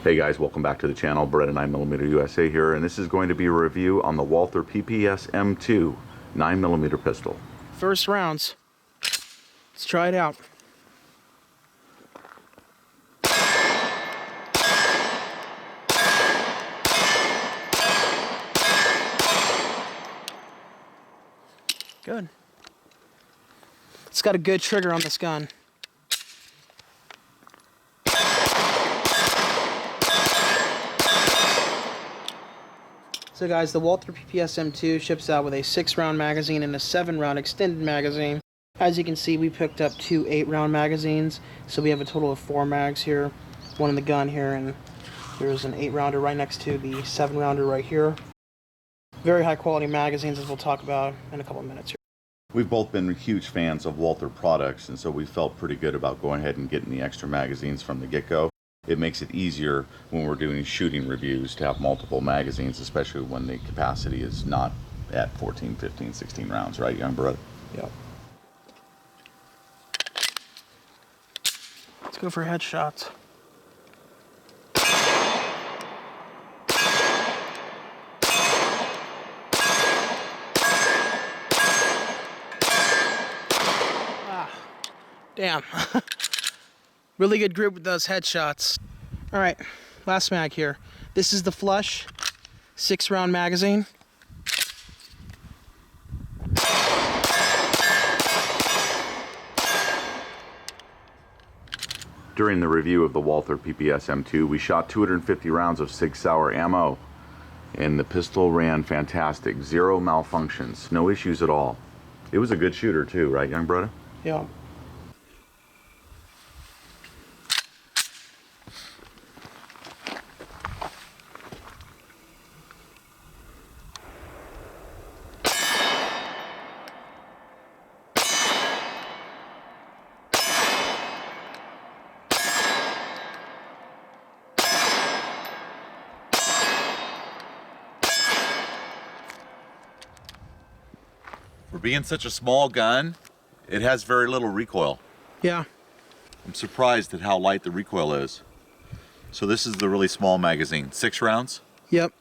Hey guys, welcome back to the channel. Beretta 9mm USA here, and this is going to be a review on the Walther PPS M2 9mm pistol. First rounds. Let's try it out. Good. It's got a good trigger on this gun. So guys, the Walther PPS M2 ships out with a 6-round magazine and a 7-round extended magazine. As you can see, we picked up 2 8-round magazines, so we have a total of 4 mags here. One in the gun here, and there's an 8-rounder right next to the 7-rounder right here. Very high quality magazines, as we'll talk about in a couple of minutes here. We've both been huge fans of Walther products, and so we felt pretty good about going ahead and getting the extra magazines from the get-go. It makes it easier when we're doing shooting reviews to have multiple magazines, especially when the capacity is not at 14, 15, 16 rounds, right, young brother? Yep. Let's go for headshots. Damn. Really good grip with those headshots. All right, last mag here. This is the flush 6-round magazine. During the review of the Walther PPS M2, we shot 250 rounds of Sig Sauer ammo, and the pistol ran fantastic. 0 malfunctions, no issues at all. It was a good shooter too, right, young brother? Yeah. For being such a small gun, it has very little recoil. Yeah. I'm surprised at how light the recoil is. So this is the really small magazine, 6 rounds? Yep.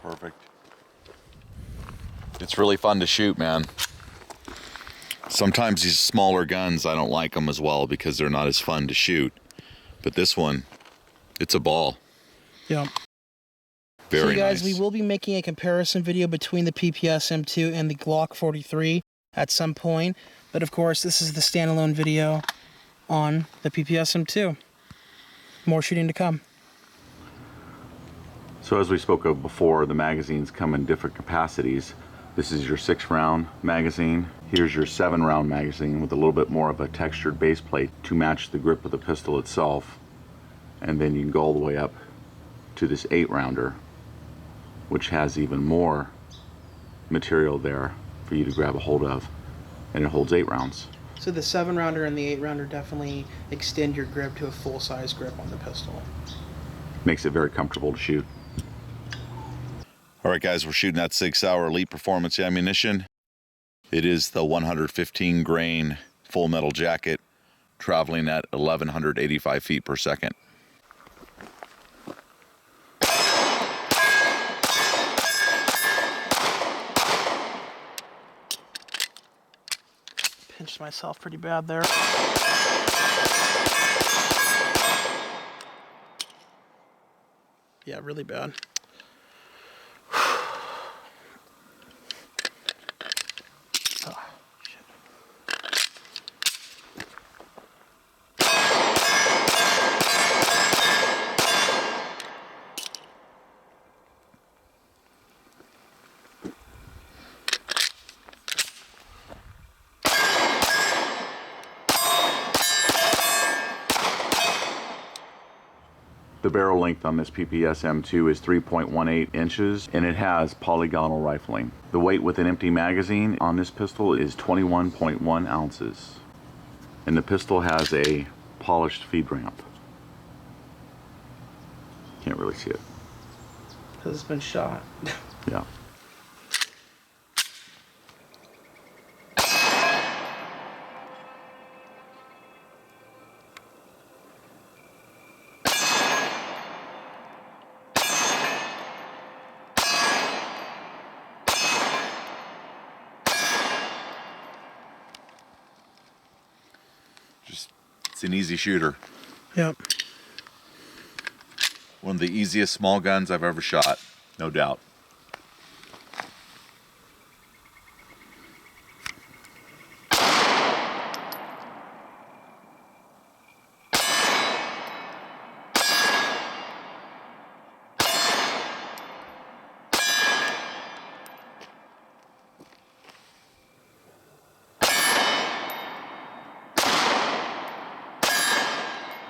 Perfect. It's really fun to shoot, man. Sometimes these smaller guns, I don't like them as well because they're not as fun to shoot. But this one, it's a ball. Yeah. Very so guys, nice. we will be making a comparison video between the PPS M2 and the Glock 43 at some point. But of course, this is the standalone video on the PPS M2. More shooting to come. So as we spoke of before, the magazines come in different capacities. This is your 6-round magazine. Here's your 7-round magazine with a little bit more of a textured base plate to match the grip of the pistol itself. And then you can go all the way up to this 8-rounder, which has even more material there for you to grab a hold of, and it holds 8 rounds. So the 7-rounder and the 8-rounder definitely extend your grip to a full-size grip on the pistol. Makes it very comfortable to shoot. All right, guys, we're shooting that Sig Sauer Elite Performance ammunition. It is the 115 grain full metal jacket, traveling at 1,185 feet per second. myself pretty bad there. Yeah, really bad. Oh, shit. The barrel length on this PPS M2 is 3.18 inches, and it has polygonal rifling. The weight with an empty magazine on this pistol is 21.1 ounces. And the pistol has a polished feed ramp. Can't really see it. Because it's been shot. Yeah. It's an easy shooter. Yep. One of the easiest small guns I've ever shot, no doubt.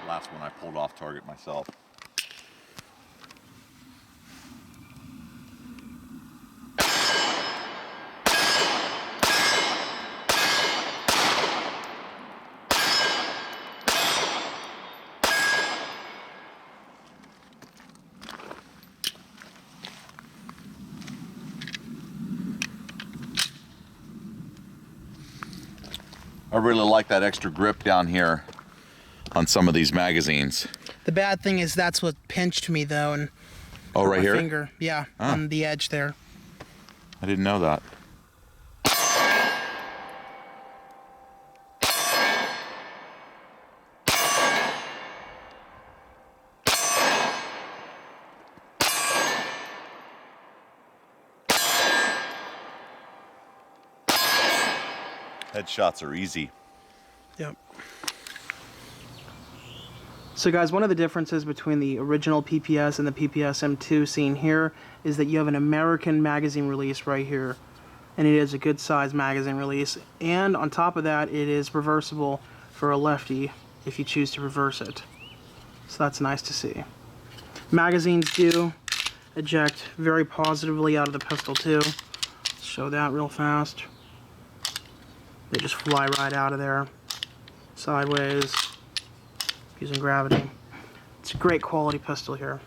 Last one I pulled off target myself. I really like that extra grip down here on some of these magazines. The bad thing is that's what pinched me though, and Oh, right my here? finger. Yeah, on the edge there. I didn't know that. Headshots are easy. Yep. So guys, one of the differences between the original PPS and the PPS M2 seen here is that you have an American magazine release right here. And it is a good size magazine release. And on top of that, it is reversible for a lefty if you choose to reverse it. So that's nice to see. Magazines do eject very positively out of the pistol too. Let's show that real fast. They just fly right out of there, sideways, using gravity. It's a great quality pistol here.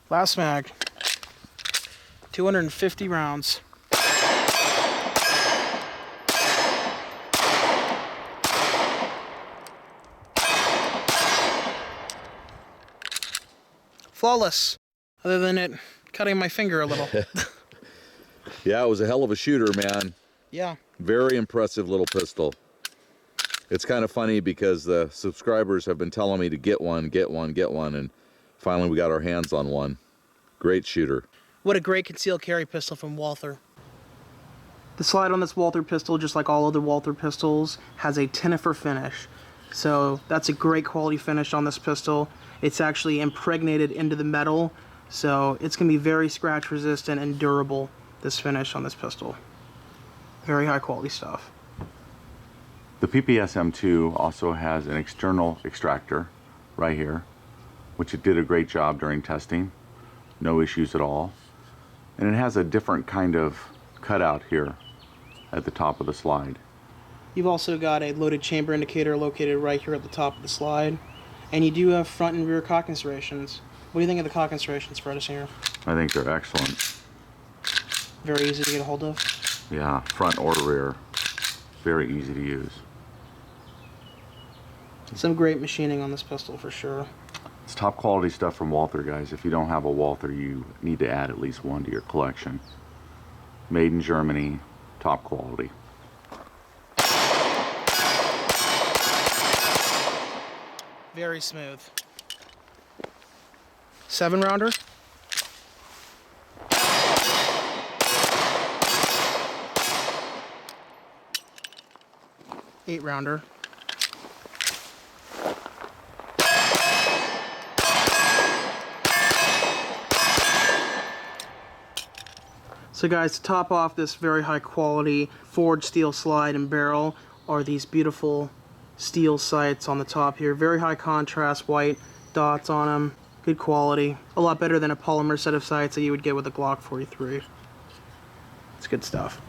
Last mag, 250 rounds. Flawless, other than it cutting my finger a little. Yeah, it was a hell of a shooter, man. Yeah. Very impressive little pistol. It's kind of funny because the subscribers have been telling me to get one, and finally we got our hands on one. Great shooter. What a great concealed carry pistol from Walther. The slide on this Walther pistol, just like all other Walther pistols, has a tinifer finish. So that's a great quality finish on this pistol. It's actually impregnated into the metal, so it's going to be very scratch resistant and durable, this finish on this pistol. Very high quality stuff. The PPS M2 also has an external extractor right here, which it did a great job during testing. No issues at all. And it has a different kind of cutout here at the top of the slide. You've also got a loaded chamber indicator located right here at the top of the slide. And you do have front and rear cock installations. What do you think of the cock installations, Beretta here? I think they're excellent. Very easy to get a hold of. Yeah, front or rear. Very easy to use. Some great machining on this pistol for sure. It's top quality stuff from Walther, guys. If you don't have a Walther, you need to add at least one to your collection. Made in Germany, top quality. Very smooth. 7-rounder. 8-rounder. So guys, to top off this very high quality forged steel slide and barrel are these beautiful steel sights on the top here. Very high contrast, white dots on them. Good quality. A lot better than a polymer set of sights that you would get with a Glock 43. It's good stuff.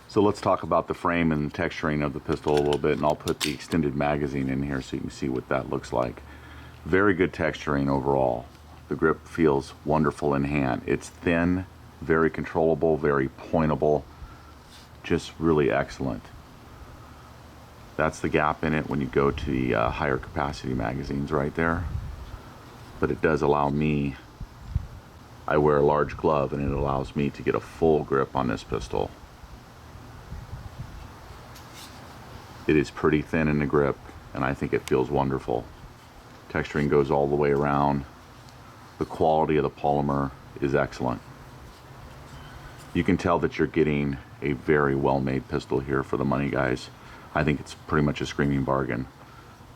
So let's talk about the frame and the texturing of the pistol a little bit, and I'll put the extended magazine in here so you can see what that looks like. Very good texturing overall. The grip feels wonderful in hand. It's thin, very controllable, very pointable, just really excellent. That's the gap in it when you go to the higher capacity magazines right there. But it does allow me, I wear a large glove and it allows me to get a full grip on this pistol. It is pretty thin in the grip, and I think it feels wonderful. Texturing goes all the way around. The quality of the polymer is excellent. You can tell that you're getting a very well-made pistol here for the money, guys. I think it's pretty much a screaming bargain.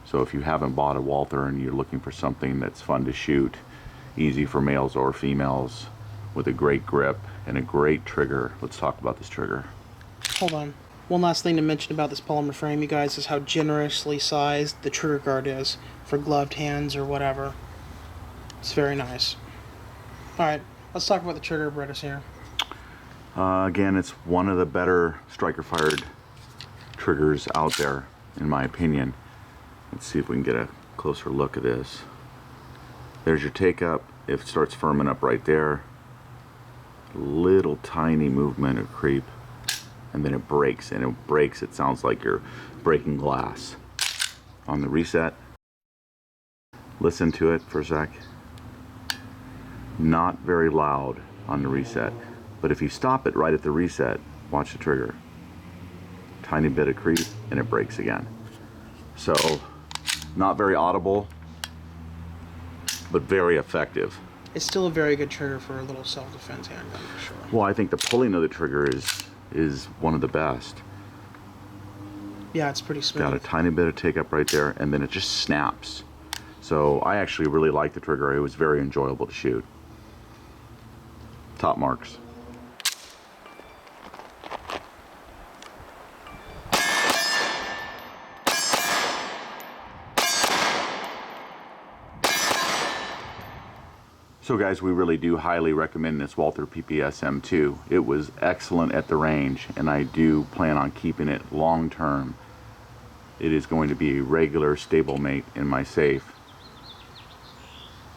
So if you haven't bought a Walther and you're looking for something that's fun to shoot, easy for males or females, with a great grip and a great trigger. Let's talk about this trigger. Hold on. One last thing to mention about this polymer frame, you guys, is how generously sized the trigger guard is for gloved hands or whatever. It's very nice. Alright, let's talk about the trigger Berettas here. Again, it's one of the better striker-fired triggers out there, in my opinion. Let's see if we can get a closer look at this. There's your take-up. It starts firming up right there. Little tiny movement of creep. And then it breaks, and it breaks. It sounds like you're breaking glass. On the reset, listen to it for a sec. Not very loud on the reset, but if you stop it right at the reset, watch the trigger. Tiny bit of creep, and it breaks again. So, not very audible, but very effective. It's still a very good trigger for a little self-defense handgun for sure. Well, I think the pulling of the trigger is one of the best. Yeah, it's pretty smooth. Got a tiny bit of take up right there, and then it just snaps. So I actually really like the trigger. It was very enjoyable to shoot. Top marks. So guys, we really do highly recommend this Walther PPS M2. It was excellent at the range, and I do plan on keeping it long term. It is going to be a regular stablemate in my safe.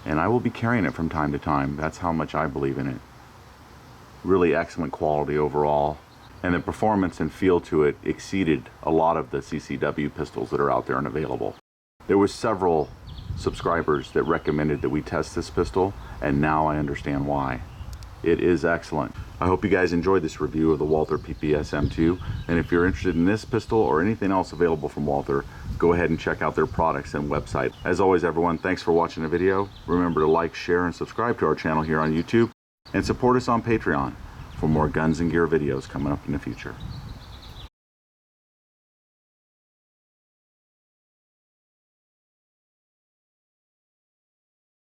And I will be carrying it from time to time. That's how much I believe in it. Really excellent quality overall. And the performance and feel to it exceeded a lot of the CCW pistols that are out there and available. There was several subscribers that recommended that we test this pistol, and now I understand why. It is excellent. I hope you guys enjoyed this review of the Walther PPS M2, and if you're interested in this pistol or anything else available from Walther, go ahead and check out their products and website. As always, everyone, thanks for watching the video. Remember to like, share, and subscribe to our channel here on YouTube, and support us on Patreon for more guns and gear videos coming up in the future.